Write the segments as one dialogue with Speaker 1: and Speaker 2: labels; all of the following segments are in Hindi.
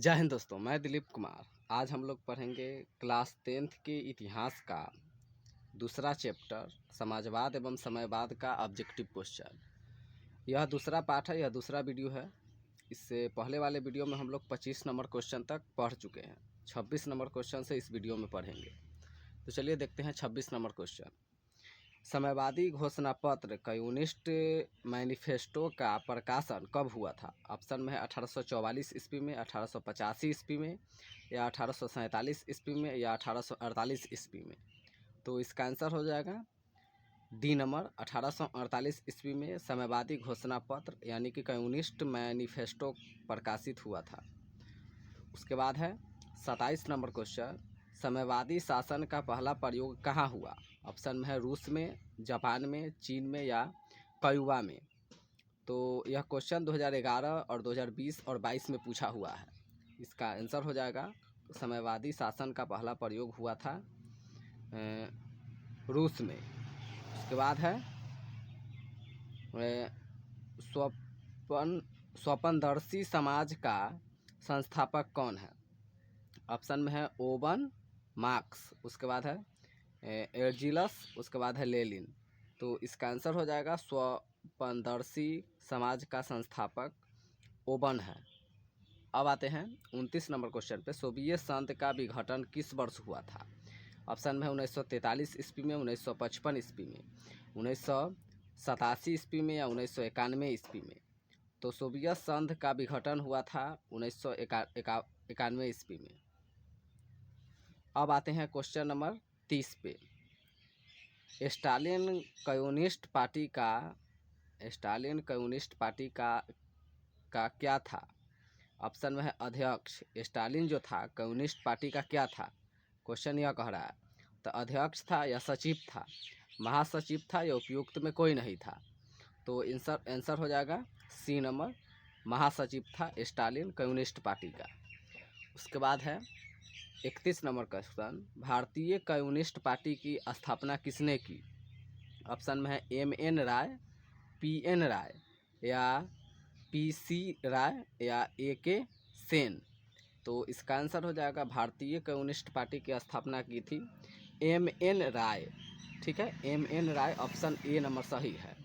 Speaker 1: जय हिंद दोस्तों, मैं दिलीप कुमार। आज हम लोग पढ़ेंगे क्लास 10th के इतिहास का दूसरा चैप्टर समाजवाद एवं समयवाद का ऑब्जेक्टिव क्वेश्चन। यह दूसरा पार्ट है, यह दूसरा वीडियो है। इससे पहले वाले वीडियो में हम लोग 25 नंबर क्वेश्चन तक पढ़ चुके हैं। 26 नंबर क्वेश्चन से इस वीडियो में पढ़ेंगे। तो चलिए देखते हैं 26 नंबर क्वेश्चन। समयवादी घोषणा पत्र कम्युनिस्ट मैनिफेस्टो का प्रकाशन कब हुआ था? ऑप्शन में है 1844 ईस्वी में, 1885 ईस्वी में, या 1847 ईस्वी में, या 1848 ईस्वी में। तो इसका आंसर हो जाएगा डी नंबर 1848 ईस्वी में समयवादी घोषणा पत्र यानी कि कम्युनिस्ट मैनिफेस्टो प्रकाशित हुआ था। उसके बाद है 27 नंबर क्वेश्चन। समयवादी शासन का पहला प्रयोग कहाँ हुआ? ऑप्शन में है रूस में, जापान में, चीन में, या क्यूबा में। तो यह क्वेश्चन 2011 और 2020 और 22 में पूछा हुआ है। इसका आंसर हो जाएगा समयवादी शासन का पहला प्रयोग हुआ था रूस में। उसके बाद है स्वपनदर्शी समाज का संस्थापक कौन है? ऑप्शन में है ओवन मार्क्स, उसके बाद है एर्जिलस, उसके बाद है लेनिन। तो इसका आंसर हो जाएगा स्वपनदर्शी समाज का संस्थापक ओवन है। अब आते हैं 29 नंबर क्वेश्चन पे। सोवियत संघ का विघटन किस वर्ष हुआ था? ऑप्शन में है 1943 ईस्वी में, 1955 ईस्वी में, 1987 ईस्वी में, या 1991 ईस्वी में। तो सोवियत संघ का विघटन हुआ था 1991 ईस्वी में। अब आते हैं क्वेश्चन नंबर 30 पे। स्टालिन कम्युनिस्ट पार्टी का क्या था? ऑप्शन में है अध्यक्ष। स्टालिन जो था कम्युनिस्ट पार्टी का क्या था? क्वेश्चन यह कह रहा है। तो अध्यक्ष था या सचिव था, महासचिव था या उपयुक्त में कोई नहीं था? तो आंसर हो जाएगा सी नंबर, महासचिव था स्टालिन कम्युनिस्ट पार्टी का। उसके बाद है 31 नंबर क्वेश्चन। भारतीय कम्युनिस्ट पार्टी की स्थापना किसने की? ऑप्शन में है M.N. राय, P.N. राय, या P.C. राय, या A.K. सेन। तो इसका आंसर हो जाएगा भारतीय कम्युनिस्ट पार्टी की स्थापना की थी M.N. राय। ठीक है, M.N. Rai, option A number सही है।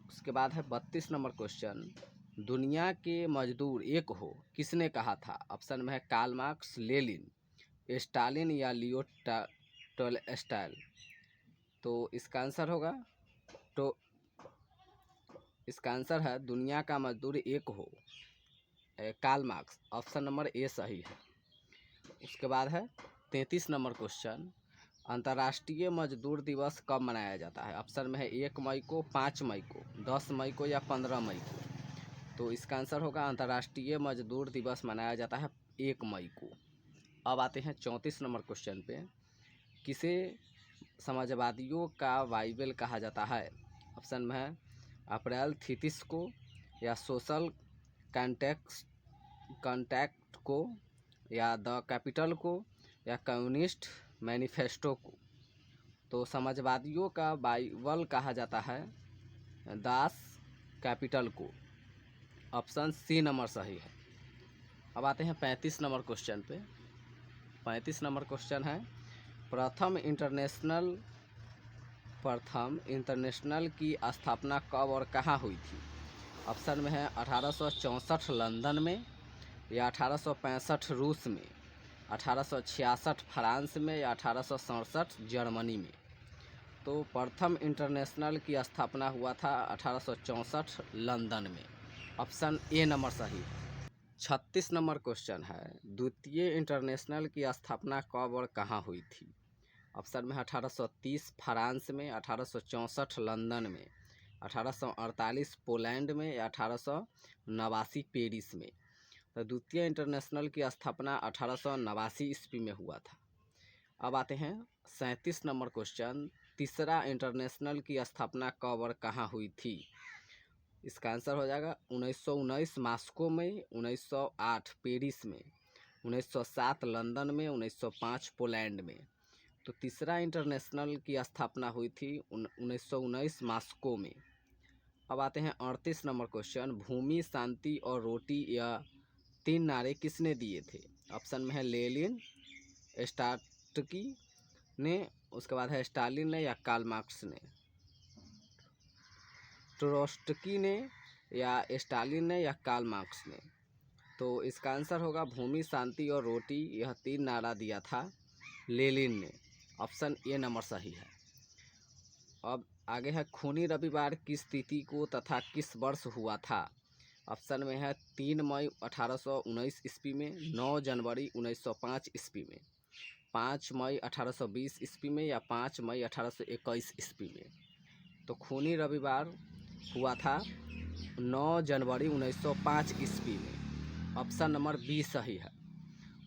Speaker 1: उसके बाद है 32 नंबर क्वेश्चन। दुनिया के मजदूर एक हो किसने कहा था? ऑप्शन में है कार्ल मार्क्स, लेनिन, स्टालिन, या लियो टॉलस्टॉय। तो इसका आंसर होगा इसका आंसर है दुनिया का मजदूर एक हो, Karl Marx, option number A सही है। उसके बाद है 33 नंबर क्वेश्चन। अंतर्राष्ट्रीय मजदूर दिवस कब मनाया जाता है? ऑप्शन में है 1 मई को, 5 मई को, 10 मई को, या 15 मई को। तो इसका आंसर होगा अंतर्राष्ट्रीय मजदूर दिवस मनाया जाता है 1 मई को। अब आते हैं 34 नंबर क्वेश्चन पे। किसे समाजवादियों का बाइबल कहा जाता है? ऑप्शन में है अप्रैल थीसिस को, या सोशल कॉन्टैक्ट को, या द कैपिटल को, या कम्युनिस्ट मैनिफेस्टो को। तो समाजवादियों का बाइबल कहा जाता है दास कैपिटल को, ऑप्शन सी नंबर सही है। अब आते हैं 35 नंबर क्वेश्चन पे। 35 नंबर क्वेश्चन है प्रथम इंटरनेशनल की स्थापना कब और कहाँ हुई थी? ऑप्शन में है 1864 लंदन में, या 1865 रूस में, 1866 फ्रांस में, या 1867 जर्मनी में। तो प्रथम इंटरनेशनल की स्थापना हुआ था 1864 लंदन में, ऑप्शन ए नंबर सही है। 36 नंबर क्वेश्चन है द्वितीय इंटरनेशनल की स्थापना कब और कहाँ हुई थी? ऑप्शन में 1830 फ्रांस में, 1864 लंदन में, 1848 पोलैंड में, या 1889 पेरिस में। तो द्वितीय इंटरनेशनल की स्थापना 1889 ईस्वी में हुआ था। अब आते हैं 37 नंबर क्वेश्चन। तीसरा इंटरनेशनल की स्थापना कब और कहाँ हुई थी? इसका आंसर हो जाएगा 1919 मॉस्को में, 1908 पेरिस में, 1907 लंदन में, 1905 पोलैंड में। तो तीसरा इंटरनेशनल की स्थापना हुई थी 1919 मॉस्को में। अब आते हैं 38 नंबर क्वेश्चन। भूमि, शांति और रोटी, यह 3 नारे किसने दिए थे? ऑप्शन में है लेनिन, स्टार्टकी ने, उसके बाद है स्टालिन ने या कार्ल मार्क्स ने। ट्रोट्स्की ने या स्टालिन ने या कार्ल मार्क्स ने। तो इसका आंसर होगा भूमि, शांति और रोटी। यह 3 नारा दिया था लेनिन ने। ऑप्शन ए नंबर सही है। अब आगे है खूनी रविवार किस तिथि को तथा किस वर्ष हुआ था? ऑप्शन में है 3 मई 1819 ईस्वी में, 9 जनवरी 1905 ईस्वी में, 5 मई 1820 ईस्वी में या 5 मई 1821 ईस्वी में। तो खूनी रविवार हुआ था 9 जनवरी 1905 ईस्वी में। ऑप्शन नंबर बी सही है।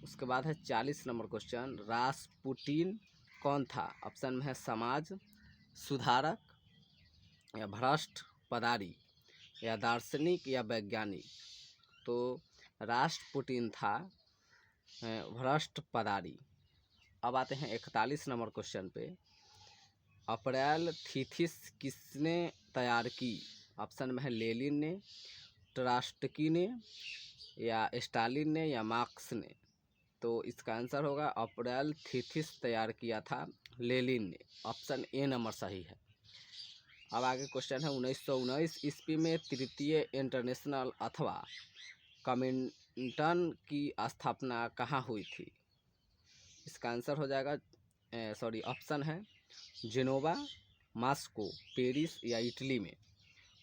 Speaker 1: उसके बाद है 40 नंबर क्वेश्चन, रास्पुटिन कौन था? ऑप्शन में है समाज सुधारक या भ्रष्ट पदारी या दार्शनिक या वैज्ञानिक। तो रास्पुटिन था भ्रष्ट पदारी। अब आते हैं 41 नंबर क्वेश्चन पे, अप्रैल थीसिस किसने तैयार की? ऑप्शन में है लेनिन ने, ट्रोट्स्की ने या स्टालिन ने या मार्क्स ने। तो इसका आंसर होगा अप्रैल थीसिस तैयार किया था लेनिन ने। ऑप्शन ए नंबर सही है। अब आगे क्वेश्चन है 1919 ईस्वी में तृतीय इंटरनेशनल अथवा कॉमिंटन की स्थापना कहाँ हुई थी? इसका आंसर हो जाएगा ऑप्शन है जेनोवा, मॉस्को, पेरिस या इटली में।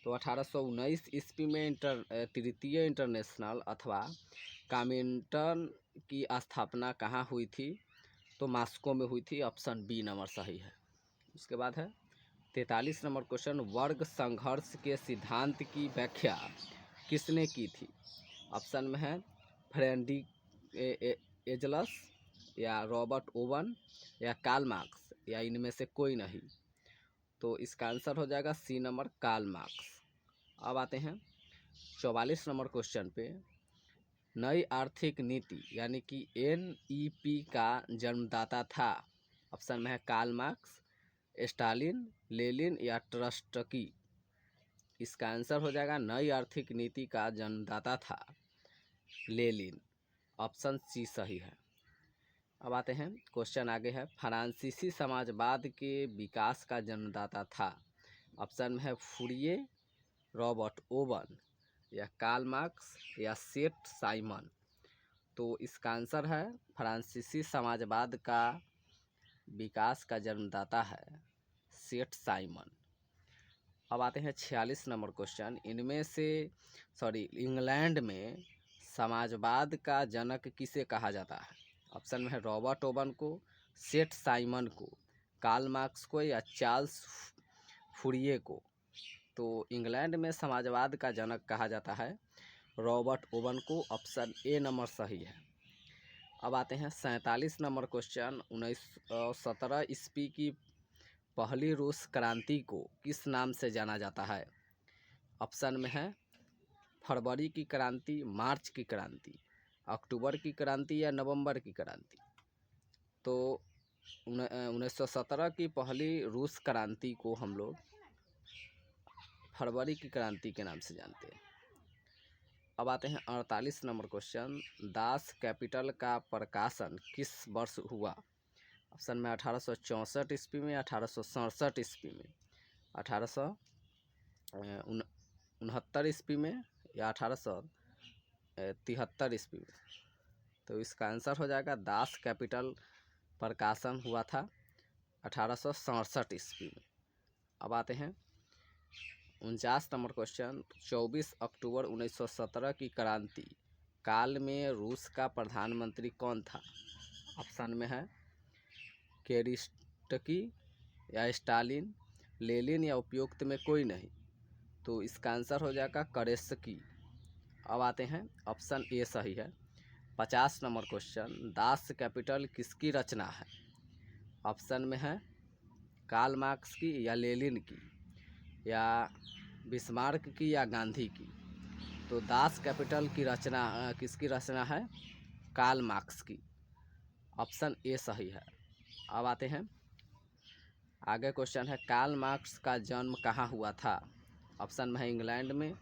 Speaker 1: तो 1819 ईस्वी में तृतीय इंटरनेशनल अथवा कॉमिंटन की स्थापना कहाँ हुई थी? तो मॉस्को में हुई थी। ऑप्शन बी नंबर सही है। उसके बाद है 43 नंबर क्वेश्चन, वर्ग संघर्ष के सिद्धांत की व्याख्या किसने की थी? ऑप्शन में है फ्रेडरिक एंजल्स या रॉबर्ट ओवन या कार्ल मार्क्स या इनमें से कोई नहीं। तो इसका आंसर हो जाएगा सी नंबर कार्ल मार्क्स। अब आते हैं 44 नंबर क्वेश्चन पे, नई आर्थिक नीति यानी कि NEP का जन्मदाता था? ऑप्शन में है कार्ल मार्क्स, स्टालिन, लेनिन या ट्रोट्स्की। इसका आंसर हो जाएगा नई आर्थिक नीति का जन्मदाता था लेनिन। ऑप्शन सी सही है। अब आते हैं क्वेश्चन आगे है, फ्रांसीसी समाजवाद के विकास का जन्मदाता था? ऑप्शन में है फूरिये, रॉबर्ट ओवन या कार्ल मार्क्स या सेठ साइमन। तो इसका आंसर है फ्रांसीसी समाजवाद का विकास का जन्मदाता है सेठ साइमन। अब आते हैं 46 नंबर क्वेश्चन, इनमें से इंग्लैंड में समाजवाद का जनक किसे कहा जाता है? ऑप्शन में है रॉबर्ट ओवन को, सेठ साइमन को, कार्ल मार्क्स को या चार्ल्स फूरिये को। तो इंग्लैंड में समाजवाद का जनक कहा जाता है रॉबर्ट ओवन को। ऑप्शन ए नंबर सही है। अब आते हैं 47 नंबर क्वेश्चन, 1917 ईस्वी की पहली रूस क्रांति को किस नाम से जाना जाता है? ऑप्शन में है फरवरी की क्रांति, मार्च की क्रांति, अक्टूबर की क्रांति या नवंबर की क्रांति। तो 1917 की पहली रूस क्रांति को हम लोग फरवरी की क्रांति के नाम से जानते हैं। अब आते हैं 48 नंबर क्वेश्चन, दास कैपिटल का प्रकाशन किस वर्ष हुआ? ऑप्शन में 1864 ईस्वी में, 1867 ईस्वी में, 1869 ईस्वी में या 1873 ईस्वी में। तो इसका आंसर हो जाएगा दास कैपिटल प्रकाशन हुआ था 1867 ईस्वी में। अब आते हैं 49 नंबर क्वेश्चन, 24 अक्टूबर 1917 की क्रांति काल में रूस का प्रधानमंत्री कौन था? ऑप्शन में है केरिस्टकी या स्टालिन, लेनिन या उपयुक्त में कोई नहीं। तो इसका आंसर हो जाएगा करेस्की। अब आते हैं ऑप्शन ए सही है। 50 नंबर क्वेश्चन, दास कैपिटल किसकी रचना है? ऑप्शन में है कार्ल मार्क्स की या लेनिन की या बिस्मार्क की या गांधी की। तो दास कैपिटल की रचना किसकी रचना है? कार्ल मार्क्स की। ऑप्शन ए सही है। अब आते हैं आगे क्वेश्चन है, कार्ल मार्क्स का जन्म कहाँ हुआ था? ऑप्शन में है इंग्लैंड में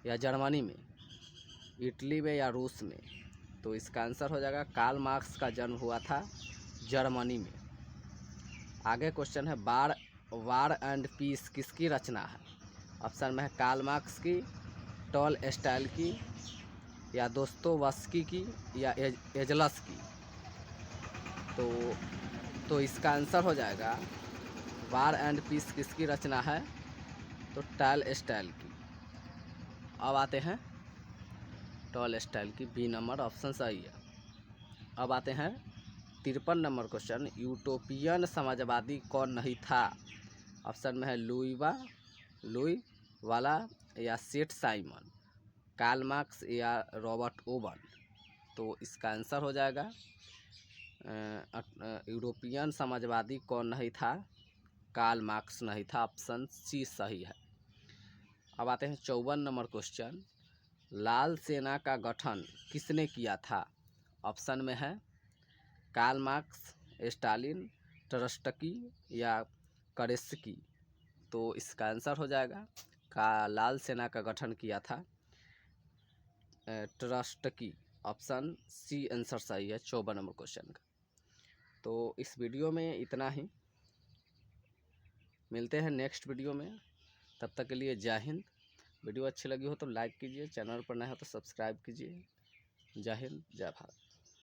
Speaker 1: या जर्मनी में, इटली में या रूस में। तो इसका आंसर हो जाएगा कार्ल मार्क्स का जन्म हुआ था जर्मनी में। आगे क्वेश्चन है वार एंड पीस किसकी रचना है? ऑप्शन में है कार्ल मार्क्स की, टॉलस्टॉय की, या दोस्तोवस्की की, या एंजल्स की। तो इसका आंसर हो जाएगा वार एंड पीस किसकी रचना है? तो टॉलस्टॉय की। अब आते हैं टॉलस्टॉय की, बी नंबर ऑप्शन सही है। अब आते हैं 53 नंबर क्वेश्चन, यूटोपियन समाजवादी कौन नहीं था? ऑप्शन में है लुई वाला, या सेठ साइमन, कार्ल मार्क्स, या रॉबर्ट ओवन। तो इसका आंसर हो जाएगा यूरोपियन समाजवादी कौन नहीं था? कार्ल मार्क्स नहीं था, ऑप्शन सी सही है। अब आते हैं 54 नंबर क्वेश्चन, लाल सेना का गठन किसने किया था? ऑप्शन में है कार्ल मार्क्स, स्टालिन, ट्रस्टकी, या करेस्की। तो इसका आंसर हो जाएगा लाल सेना का गठन किया था ट्रस्टकी, ऑप्शन सी आंसर सही है 54 नंबर क्वेश्चन का। तो इस वीडियो में इतना ही, मिलते हैं नेक्स्ट वीडियो में, तब तक के लिए जय हिंद। वीडियो अच्छी लगी हो तो लाइक कीजिए, चैनल पर नए हो तो सब्सक्राइब कीजिए। जय हिंद, जय भारत।